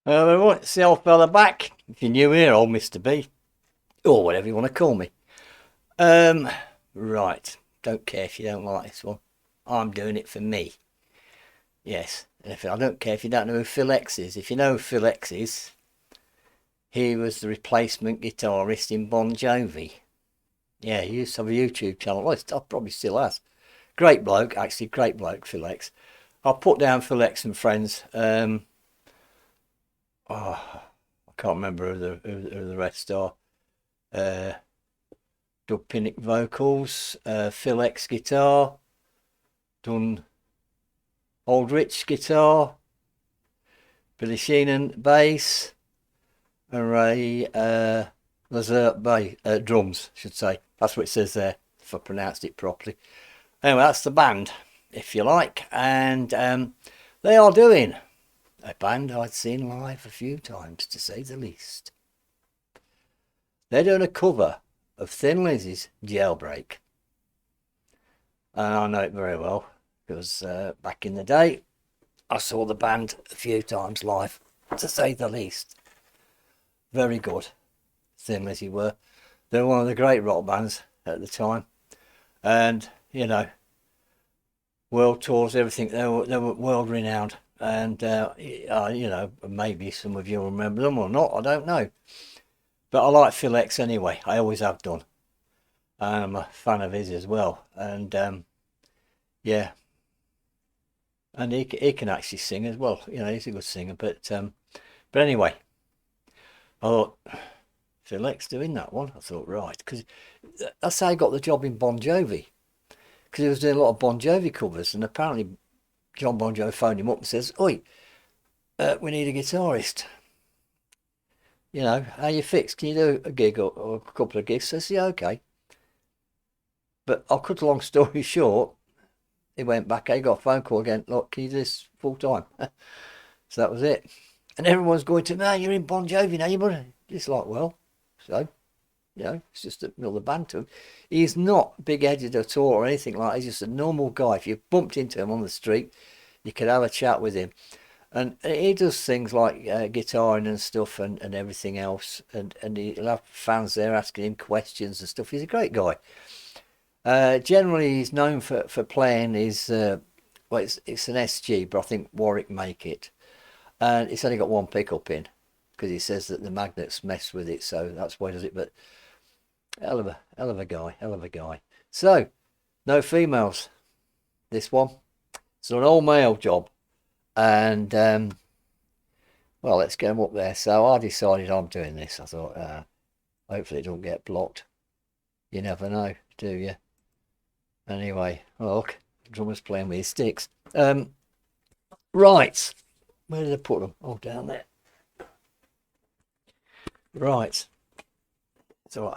Right, it's the old fella back. If you're new here, old Mr. B, or whatever you want to call me. Um, right. Don't care if you don't like this one. I'm doing it for me. Yes. And if I don't care if you don't know who Phil X is. If you know who Phil X is, he was the replacement guitarist in Bon Jovi. Yeah, he used to have a YouTube channel. Well, probably still has. Great bloke, actually, great bloke, Phil X. I'll put down Phil X and friends. Oh, I can't remember who the rest are. Uh, Doug Pinnick vocals, Phil X guitar, done Aldrich guitar, Billy Sheenan bass, and Ray Lazare drums, I should say. That's what it says there, if I pronounced it properly. Anyway, that's the band, if you like, and they are doing a band I'd seen live a few times, to say the least. They're doing a cover of Thin Lizzy's Jailbreak. And I know it very well because back in the day, I saw the band a few times live, to say the least. Very good, Thin Lizzy were. They were one of the great rock bands at the time. And, you know, world tours, everything, they were world renowned. And, you know, maybe some of you will remember them or not, I don't know. But I like Phil X anyway, I always have done. I'm a fan of his as well. And, yeah. And he can actually sing as well. You know, he's a good singer. But anyway, I thought, Phil X doing that one. I thought, right. Because that's how he got the job in Bon Jovi. Because he was doing a lot of Bon Jovi covers. And apparently John Bon Jovi phoned him up and says, oi, we need a guitarist. You know, how you fixed? Can you do a gig or a couple of gigs? I says, yeah, okay. But I'll cut a long story short. He went back, he got a phone call again. Look, can you do this full time? So that was it. And everyone's going to, man, you're in Bon Jovi now, you must. It's like, well, so, you know, it's just another band to him. He's not big-headed at all or anything like that. He's just a normal guy. If you bumped into him on the street, you could have a chat with him. And he does things like guitaring and stuff and everything else. And he'll have fans there asking him questions and stuff. He's a great guy. Generally, he's known for playing his, well, it's an SG, but I think Warwick make it. And it's only got one pickup in because he says that the magnets mess with it. So that's why he does it. But hell of a guy, hell of a guy. So, no females. This one. It's an all-male job. And, well, let's get them up there. So I decided I'm doing this. I thought, hopefully it don't get blocked. You never know, do you? Anyway, look, the drummer's playing with his sticks. Right. Where did I put them? Oh, down there. Right. So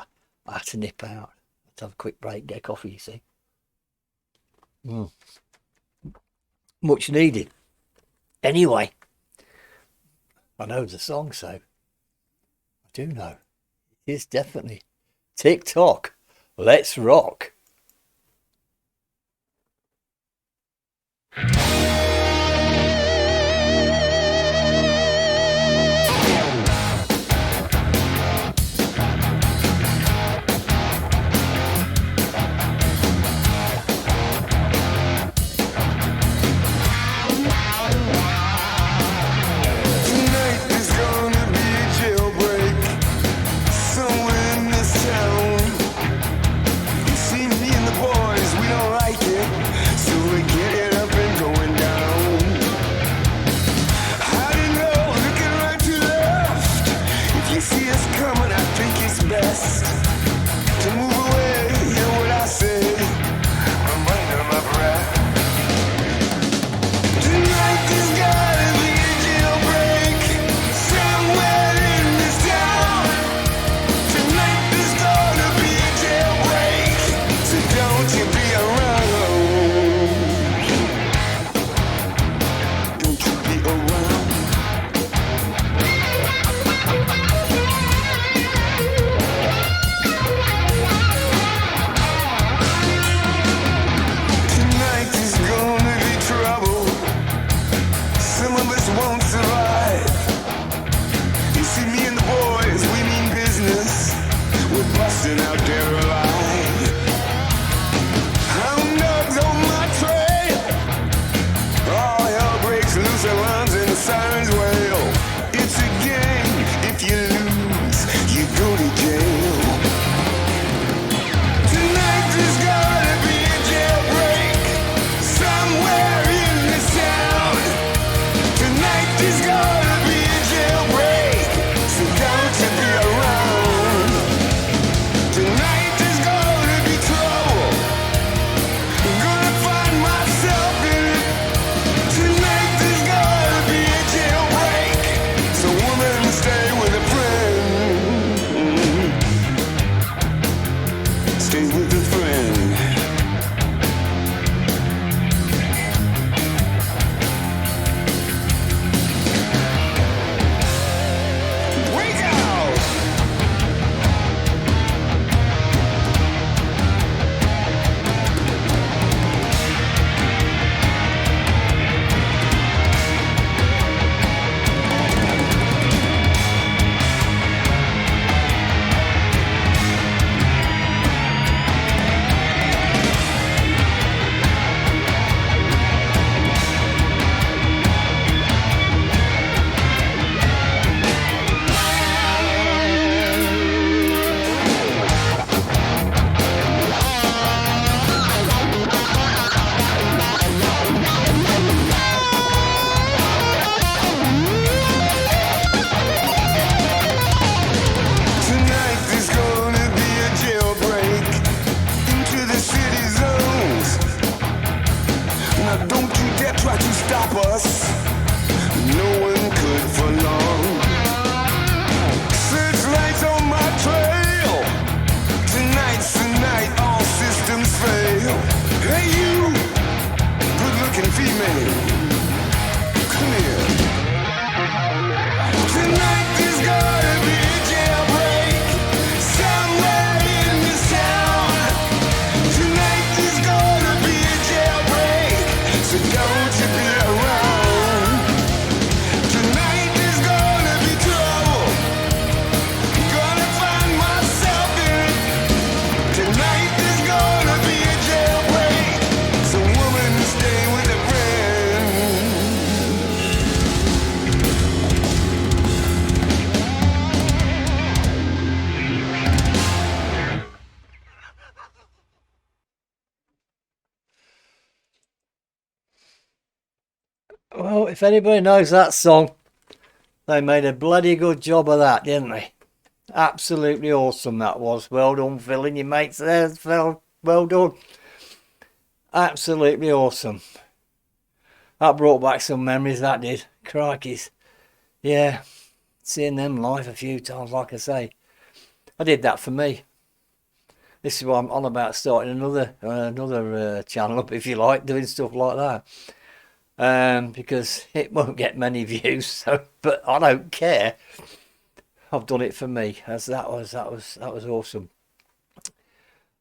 I had to nip out. I had to have a quick break, get a coffee, you see. Much needed. Anyway, I know the song, so I do know. It's definitely TikTok. Let's rock. Somewhere in this town, you seem Well, if anybody knows that song, they made a bloody good job of that, didn't they? Absolutely awesome that was. Well done, Phil and your mates there, Phil. Well done. Absolutely awesome. That brought back some memories, that did. Crikeys. Yeah, seeing them live a few times, like I say. I did that for me. This is why I'm on about starting another channel up, if you like, doing stuff like that. Because it won't get many views, so but I don't care. I've done it for me. As that was awesome.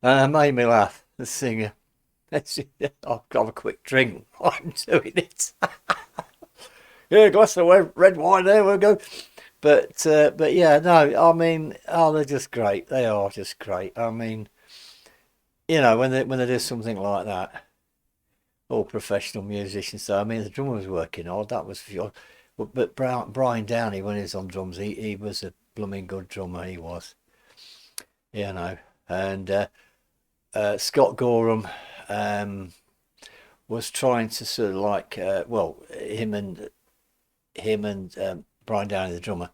Made me laugh. The singer. I'll have a quick drink while I'm doing it. Yeah, glass of red wine. There we go. But yeah, no. I mean, oh, they're just great. They are just great. I mean, when they do something like that, all professional musicians. So I mean, the drummer was working hard. That was for sure. But Brian Downey, when he was on drums, he was a blooming good drummer. He was, you know. And Scott Gorham was trying to sort of like, well, him and Brian Downey, the drummer,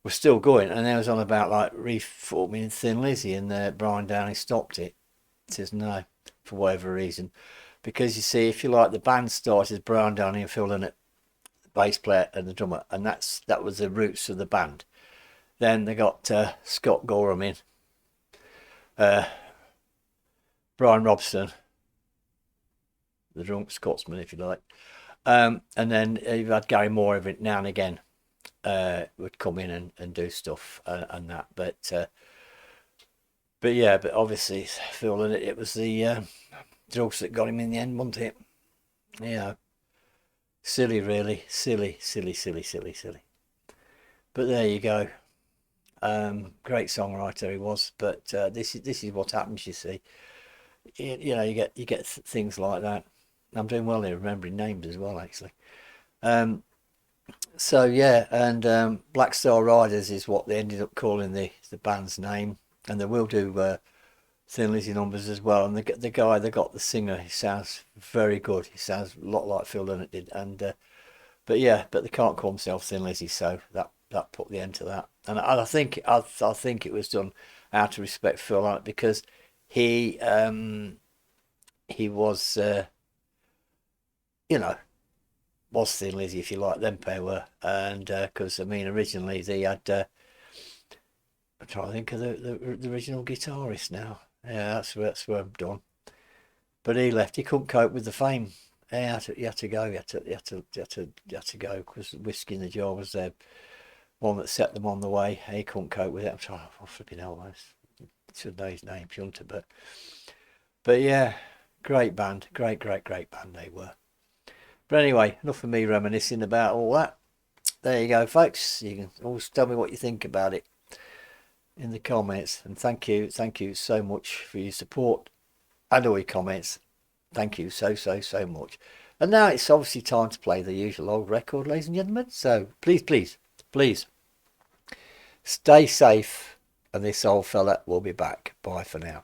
were still going, and they was on about like reforming Thin Lizzy, and Brian Downey stopped it. He says no, for whatever reason, because you see, if you like, the band started as Brian Downey and Phil Lynott, the bass player and the drummer, and that was the roots of the band. Then they got Scott Gorham in, uh, Brian Robson, the drunk Scotsman, if you like, and then you've had Gary Moore every now and again would come in and do stuff and that, but yeah, but obviously Phil Lynott, it was the drugs that got him in the end, wasn't it? Yeah, silly, really, silly, silly, silly, silly, silly. But there you go. Great songwriter he was, but this is what happens. You see, you get things like that. I'm doing well in remembering names as well, actually. Um, so yeah, and Black Star Riders is what they ended up calling the band's name, and they will do Thin Lizzy numbers as well. And the guy they got, the singer, he sounds very good. He sounds a lot like Phil Lynott did, and but yeah, but they can't call themselves Thin Lizzy, so that put the end to that. And I think it was done out of respect for Phil Lynott, because he he was you know was Thin Lizzy, if you like, them pair were, and because I mean originally they had I'm trying to think of the original guitarist now. Yeah, that's where I'm done. But he left. He couldn't cope with the fame. He had to go. He had to go, because Whiskey in the Jar was the one that set them on the way. He couldn't cope with it. I'm trying. Oh, flipping hell, I should know his name, shouldn't I? But yeah, great band. Great band they were. But anyway, enough of me reminiscing about all that. There you go, folks. You can always tell me what you think about it in the comments. And thank you so much for your support and all your comments. Thank you so much. And now it's obviously time to play the usual old record, ladies and gentlemen. So please stay safe, and this old fella will be back. Bye for now.